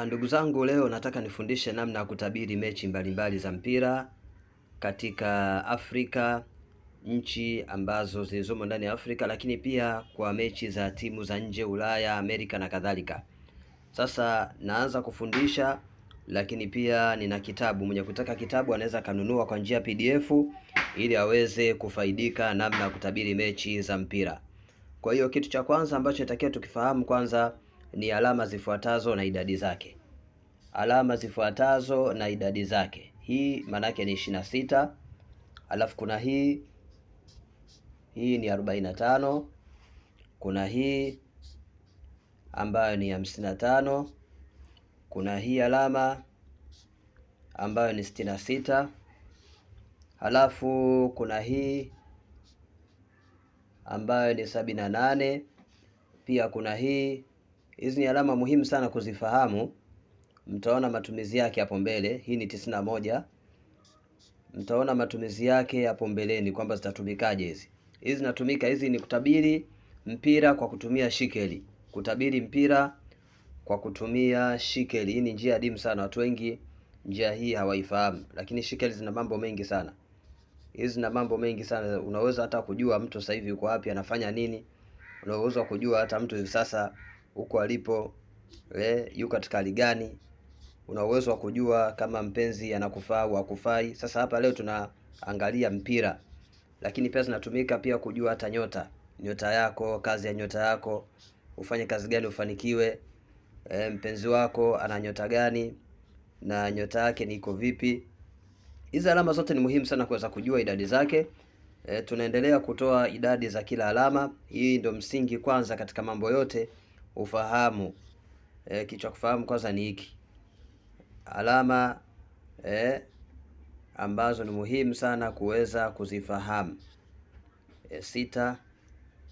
Ndugu zangu, leo nataka nifundishe namna ya kutabiri mechi mbalimbali za mpira katika Afrika, nchi ambazo zilizomo ndani ya Afrika, lakini pia kwa mechi za timu za nje, Ulaya, Amerika na kadhalika. Sasa naanza kufundisha, lakini pia nina kitabu. Mwenye kutaka kitabu anaweza kanunua kwa njia PDF ili aweze kufaidika namna ya kutabiri mechi za mpira. Kwa hiyo kitu cha kwanza ambacho natakiwa tukifahamu kwanza ni alama zifuatazo na idadi zake. Alama zifuatazo na idadi zake. Hii maana yake ni 26. Alafu kuna hii ni 45. Kuna hii ambayo ni 55. Kuna hii alama ambayo ni 66. Halafu kuna hii ambayo ni 78. Pia kuna hii. Hizi ni alama muhimu sana kuzifahamu. Mtaona matumizi yake hapo mbele. Hii ni 91. Mtaona matumizi yake hapo mbeleni kwamba zitatumikaje hizi. Hizi zinatumika, hizi ni kutabiri mpira kwa kutumia shikeli. Kutabiri mpira kwa kutumia shikeli. Hii ni njia adimu sana, watu wengi njia hii hawaifahamu, lakini shikeli zina mambo mengi sana. Hizi zina mambo mengi sana. Unaweza hata kujua mtu sasa hivi yuko wapi, anafanya nini. Unaweza kujua hata mtu hivi sasa huko alipo yuko katika hali gani. Una uwezo wa kujua kama mpenzi anakufaa au hakufai. Sasa hapa leo tunaangalia mpira, lakini pia zinatumika pia kujua hata nyota yako, kazi ya nyota yako, ufanye kazi gani ufanikiwe. Mpenzi wako ana nyota gani na nyota yake ni iko vipi. Hizi alama zote ni muhimu sana kuweza kujua idadi zake. Tunaendelea kutoa idadi za kila alama. Hii ndio msingi kwanza katika mambo yote, ufahamu. Kichwa kufahamu kwanza ni hiki. Alama ambazo ni muhimu sana kuweza kuzifahamu. 6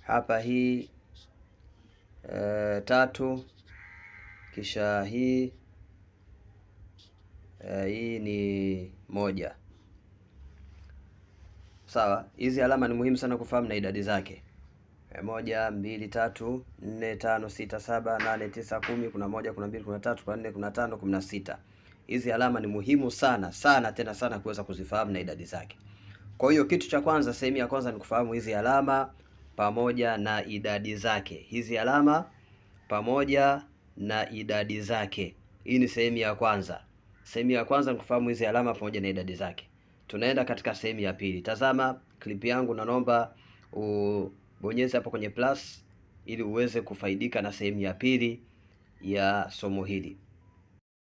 hapa, hii 3, kisha hii ni 1. Sawa, hizi alama ni muhimu sana kufahamu na idadi zake. 1, 2, 3, 4, 5, 6, 7, 8, 9, 10. Kuna 1, kuna 2, kuna 3, kuna 4, kuna 5, kuna 6. Hizi alama ni muhimu sana sana tena sana kuweza kuzifahamu na idadi zake. Kwa hiyo kitu cha kwanza, sehemu ya kwanza ni kufahamu hizi alama pamoja na idadi zake. Hizi alama pamoja na idadi zake. Hii ni sehemu ya kwanza. Sehemu ya kwanza ni kufahamu hizi alama pamoja na idadi zake. Tunaenda katika sehemu ya pili. Tazama clip yangu na naomba ubonyeze hapo kwenye plus ili uweze kufaidika na sehemu ya pili ya somo hili.